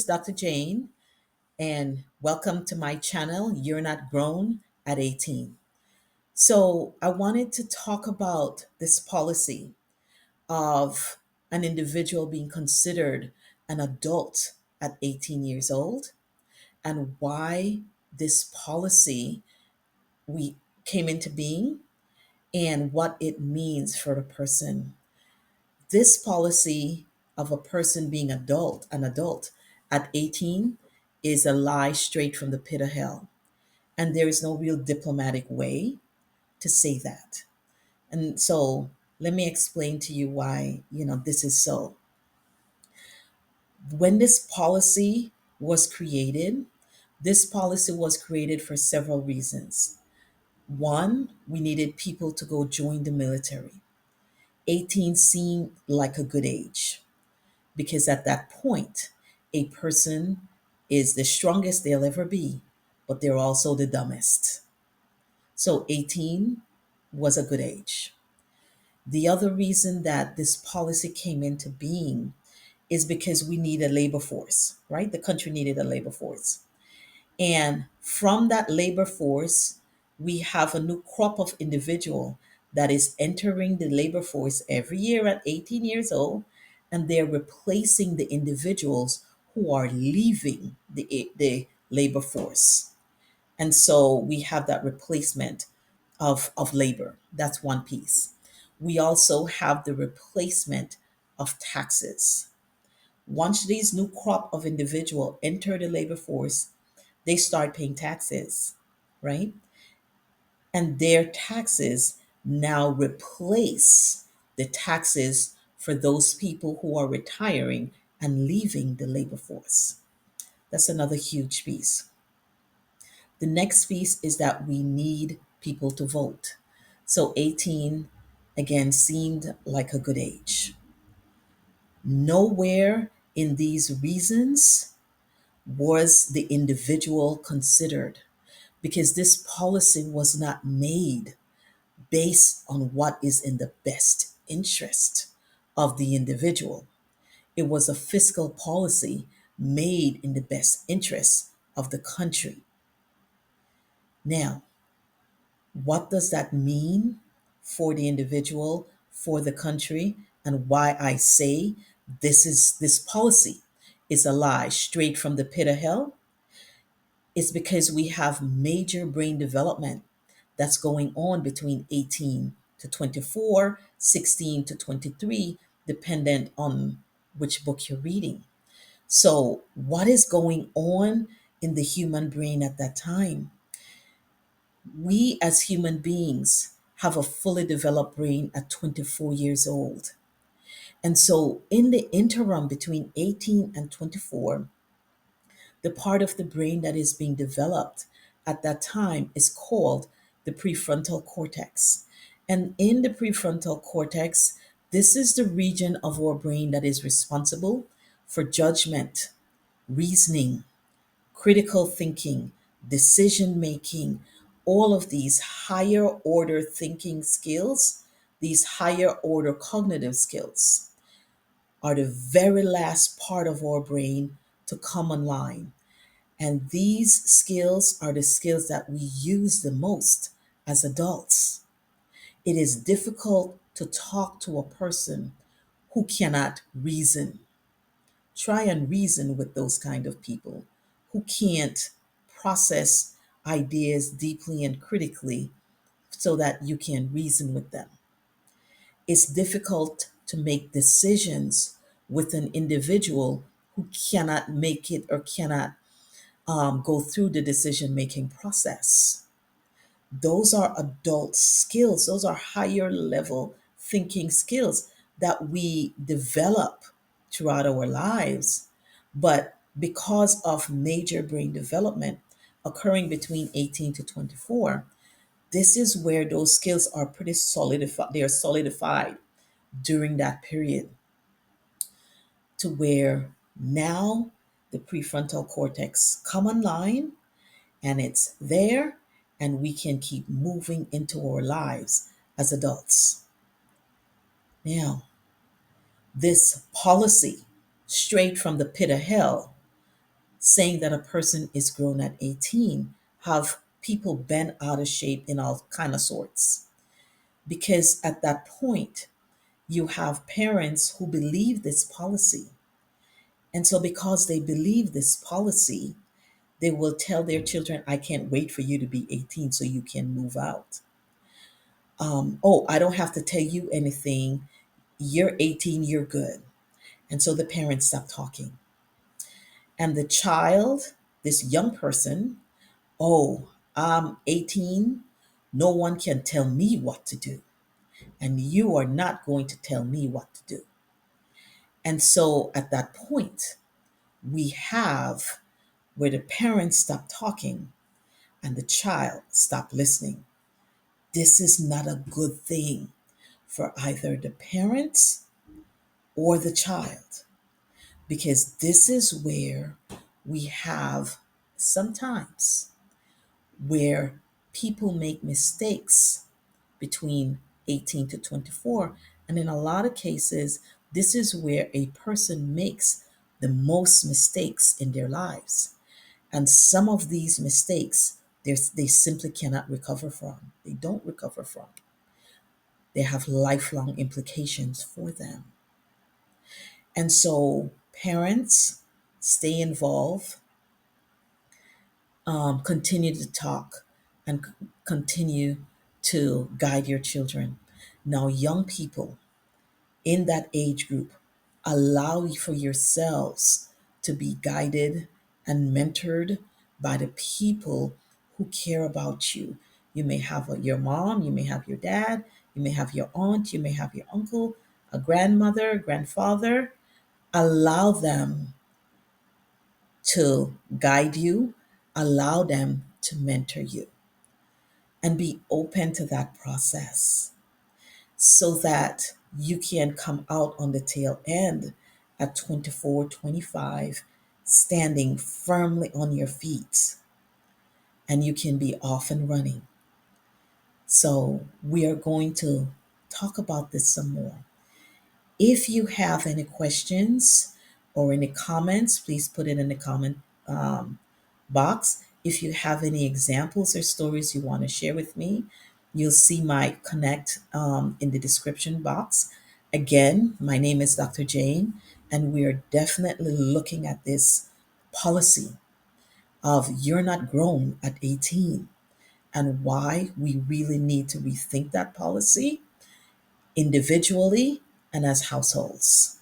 Dr. Jane, and welcome to my channel, You're Not Grown at 18. So, I wanted to talk about this policy of an individual being considered an adult at 18 years old and why this policy we came into being and what it means for the person. This policy of a person being an adult at 18 is a lie straight from the pit of hell. And there is no real diplomatic way to say that. And so let me explain to you why, this is so. When this policy was created for several reasons. One, we needed people to go join the military. 18 seemed like a good age because at that point, a person is the strongest they'll ever be, but they're also the dumbest. So 18 was a good age. The other reason that this policy came into being is because we need a labor force, right? The country needed a labor force. And from that labor force, we have a new crop of individual that is entering the labor force every year at 18 years old, and they're replacing the individuals who are leaving the labor force. And so we have that replacement of labor. That's one piece. We also have the replacement of taxes. Once these new crop of individual enter the labor force, they start paying taxes, right? And their taxes now replace the taxes for those people who are retiring and leaving the labor force. That's another huge piece. The next piece is that we need people to vote. So 18 again seemed like a good age. Nowhere in these reasons was the individual considered because this policy was not made based on what is in the best interest of the individual. It was a fiscal policy made in the best interest of the country. Now, what does that mean for the individual, for the country, and why I say this policy is a lie straight from the pit of hell? It's because we have major brain development that's going on between 18 to 24, 16 to 23, dependent on which book you're reading. So, what is going on in the human brain at that time? We as human beings have a fully developed brain at 24 years old. And so, in the interim between 18 and 24, the part of the brain that is being developed at that time is called the prefrontal cortex. And in the prefrontal cortex, this is the region of our brain that is responsible for judgment, reasoning, critical thinking, decision making, all of these higher order thinking skills, these higher order cognitive skills are the very last part of our brain to come online. And these skills are the skills that we use the most as adults. It is difficult to talk to a person who cannot reason. Try and reason with those kind of people who can't process ideas deeply and critically so that you can reason with them. It's difficult to make decisions with an individual who cannot make it or cannot go through the decision making process. Those are adult skills, those are higher level thinking skills that we develop throughout our lives. But because of major brain development occurring between 18 to 24, this is where those skills are pretty solidified. They are solidified during that period to where now the prefrontal cortex come online and it's there and we can keep moving into our lives as adults. Now, this policy straight from the pit of hell saying that a person is grown at 18 have people bent out of shape in all kind of sorts. Because at that point, you have parents who believe this policy. And so because they believe this policy, they will tell their children, I can't wait for you to be 18 so you can move out. Oh, I don't have to tell you anything. You're 18, you're good. And so the parents stop talking. And the child, this young person, oh, I'm 18. No one can tell me what to do. And you are not going to tell me what to do. And so at that point, we have where the parents stop talking and the child stop listening. This is not a good thing for either the parents or the child, because this is where we have sometimes where people make mistakes between 18 to 24. And in a lot of cases, this is where a person makes the most mistakes in their lives. And some of these mistakes, they simply cannot recover from. They don't recover from. They have lifelong implications for them. And so, parents, stay involved, continue to talk, and continue to guide your children. Now, young people in that age group, allow for yourselves to be guided and mentored by the people who care about you. You may have your mom, you may have your dad, you may have your aunt, you may have your uncle, a grandmother, grandfather. Allow them to guide you, allow them to mentor you, and be open to that process so that you can come out on the tail end at 24, 25, standing firmly on your feet, and you can be off and running. So, we are going to talk about this some more. If you have any questions or any comments, please put it in the comment um, box. If you have any examples or stories you want to share with me, you'll see my connect in the description box. Again, my name is Dr. Jane, and we are definitely looking at this policy of you're not grown at 18 and why we really need to rethink that policy individually and as households.